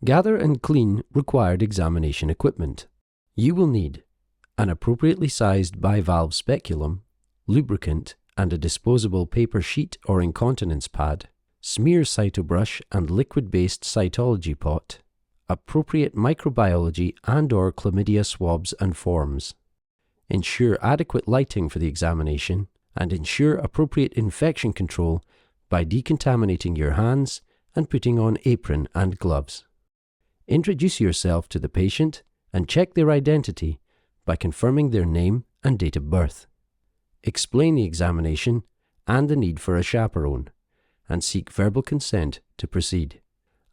Gather and clean required examination equipment. You will need an appropriately sized bivalve speculum, lubricant, and a disposable paper sheet or incontinence pad, smear cytobrush and liquid-based cytology pot, appropriate microbiology and/or chlamydia swabs and forms. Ensure adequate lighting for the examination and ensure appropriate infection control by decontaminating your hands and putting on apron and gloves. Introduce yourself to the patient and check their identity by confirming their name and date of birth. Explain the examination and the need for a chaperone, and seek verbal consent to proceed.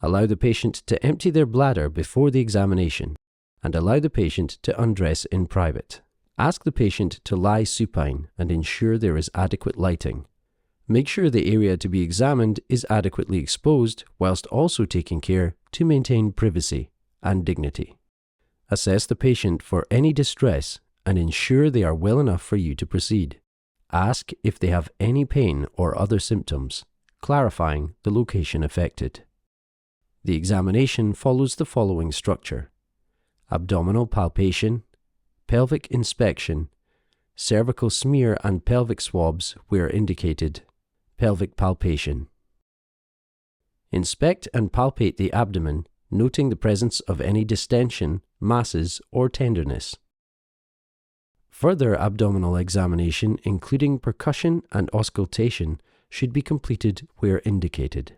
Allow the patient to empty their bladder before the examination, and allow the patient to undress in private. Ask the patient to lie supine and ensure there is adequate lighting. Make sure the area to be examined is adequately exposed whilst also taking care to maintain privacy and dignity. Assess the patient for any distress and ensure they are well enough for you to proceed. Ask if they have any pain or other symptoms, clarifying the location affected. The examination follows the following structure: abdominal palpation, pelvic inspection, cervical smear and pelvic swabs where indicated, pelvic palpation. Inspect and palpate the abdomen, noting the presence of any distension, masses, or tenderness. Further abdominal examination, including percussion and auscultation, should be completed where indicated.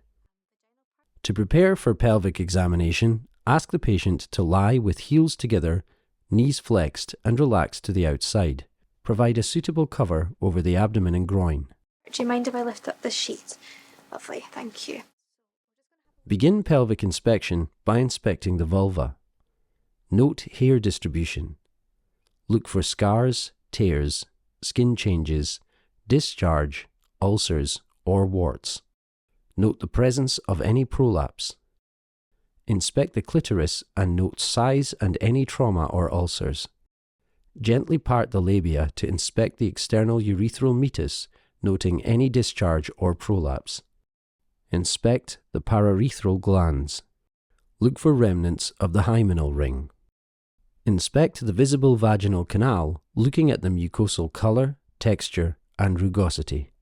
To prepare for pelvic examination, ask the patient to lie with heels together, knees flexed and relaxed to the outside. Provide a suitable cover over the abdomen and groin. Do you mind if I lift up this sheet? Lovely, thank you. Begin pelvic inspection by inspecting the vulva. Note hair distribution. Look for scars, tears, skin changes, discharge, ulcers, or warts. Note the presence of any prolapse. Inspect the clitoris and note size and any trauma or ulcers. Gently part the labia to inspect the external urethral meatus, noting any discharge or prolapse. Inspect the paraurethral glands. Look for remnants of the hymenal ring. Inspect the visible vaginal canal, looking at the mucosal color, texture, and rugosity.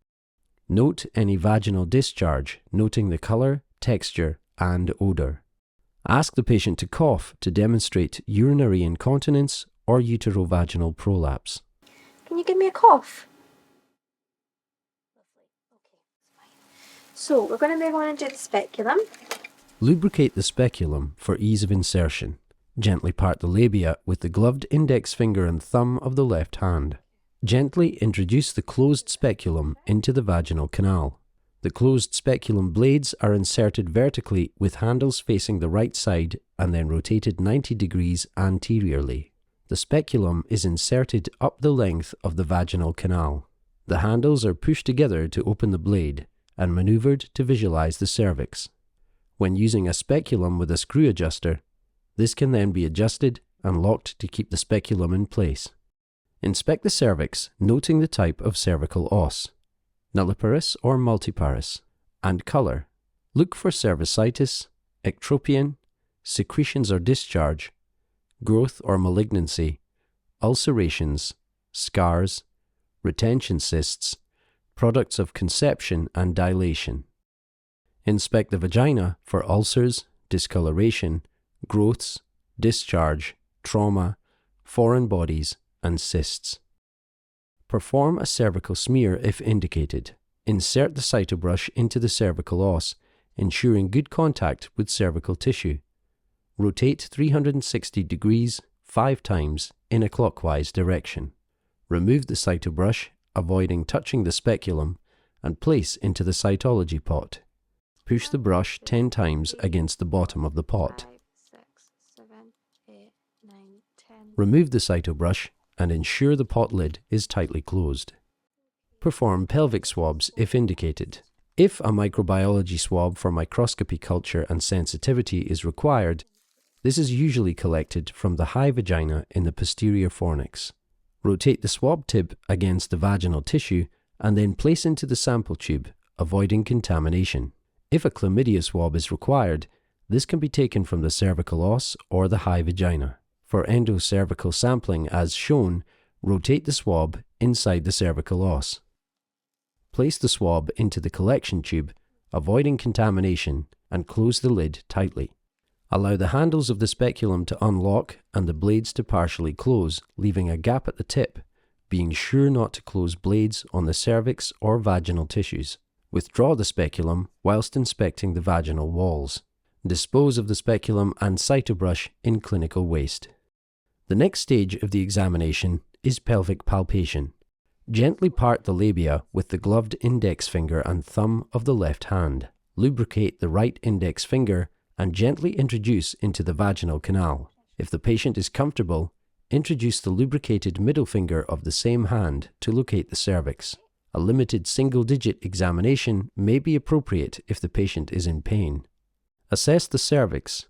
Note any vaginal discharge, noting the color, texture, and odor. Ask the patient to cough to demonstrate urinary incontinence or uterovaginal prolapse. Can you give me a cough? So we're going to move on and do the speculum. Lubricate the speculum for ease of insertion. Gently part the labia with the gloved index finger and thumb of the left hand. Gently introduce the closed speculum into the vaginal canal. The closed speculum blades are inserted vertically with handles facing the right side and then rotated 90 degrees anteriorly. The speculum is inserted up the length of the vaginal canal. The handles are pushed together to open the blade and maneuvered to visualize the cervix. When using a speculum with a screw adjuster, this can then be adjusted and locked to keep the speculum in place. Inspect the cervix, noting the type of cervical os, nulliparous or multiparous, and color. Look for cervicitis, ectropion, secretions or discharge, growth or malignancy, ulcerations, scars, retention cysts, products of conception and dilation. Inspect the vagina for ulcers, discoloration, growths, discharge, trauma, foreign bodies, and cysts. Perform a cervical smear if indicated. Insert the cytobrush into the cervical os, ensuring good contact with cervical tissue. Rotate 360 degrees 5 times in a clockwise direction. Remove the cytobrush, avoiding touching the speculum, and place into the cytology pot. Push the brush 10 times against the bottom of the pot. 5, 6, 7, 8, 9, 10. Remove the cytobrush and ensure the pot lid is tightly closed. Perform pelvic swabs if indicated. If a microbiology swab for microscopy culture and sensitivity is required, this is usually collected from the high vagina in the posterior fornix. Rotate the swab tip against the vaginal tissue and then place into the sample tube, avoiding contamination. If a chlamydia swab is required, This can be taken from the cervical os or the high vagina. For endocervical sampling as shown, rotate the swab inside the cervical os. Place the swab into the collection tube, avoiding contamination, and close the lid tightly. Allow the handles of the speculum to unlock and the blades to partially close, leaving a gap at the tip, being sure not to close blades on the cervix or vaginal tissues. Withdraw the speculum whilst inspecting the vaginal walls. Dispose of the speculum and cytobrush in clinical waste. The next stage of the examination is pelvic palpation. Gently part the labia with the gloved index finger and thumb of the left hand. Lubricate the right index finger and gently introduce into the vaginal canal. If the patient is comfortable, introduce the lubricated middle finger of the same hand to locate the cervix. A limited single-digit examination may be appropriate if the patient is in pain. Assess the cervix.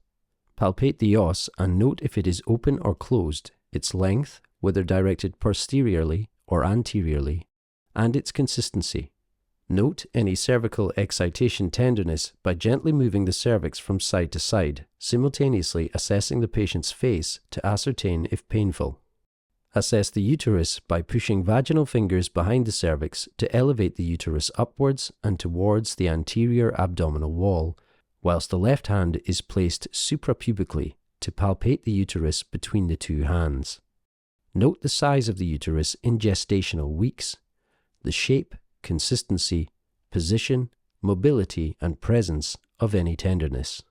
Palpate the os and note if it is open or closed, its length, whether directed posteriorly or anteriorly, and its consistency. Note any cervical excitation tenderness by gently moving the cervix from side to side, simultaneously assessing the patient's face to ascertain if painful. Assess the uterus by pushing vaginal fingers behind the cervix to elevate the uterus upwards and towards the anterior abdominal wall, whilst the left hand is placed suprapubically to palpate the uterus between the two hands. Note the size of the uterus in gestational weeks, the shape, consistency, position, mobility, and presence of any tenderness.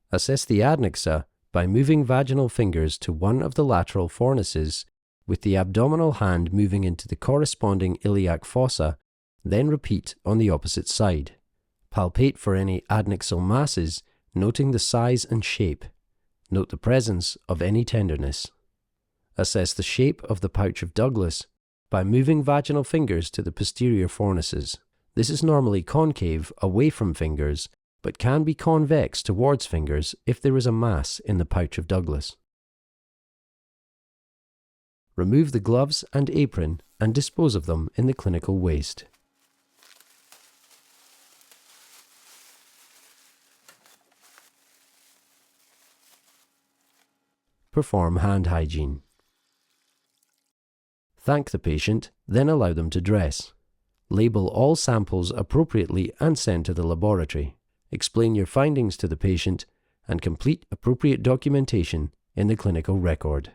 Assess the adnexa by moving vaginal fingers to one of the lateral fornices, with the abdominal hand moving into the corresponding iliac fossa, then repeat on the opposite side. Palpate for any adnexal masses, noting the size and shape. Note the presence of any tenderness. Assess the shape of the pouch of Douglas by moving vaginal fingers to the posterior fornices. This is normally concave away from fingers, but can be convex towards fingers if there is a mass in the pouch of Douglas. Remove the gloves and apron and dispose of them in the clinical waste. Perform hand hygiene. Thank the patient, then allow them to dress. Label all samples appropriately and send to the laboratory. Explain your findings to the patient and complete appropriate documentation in the clinical record.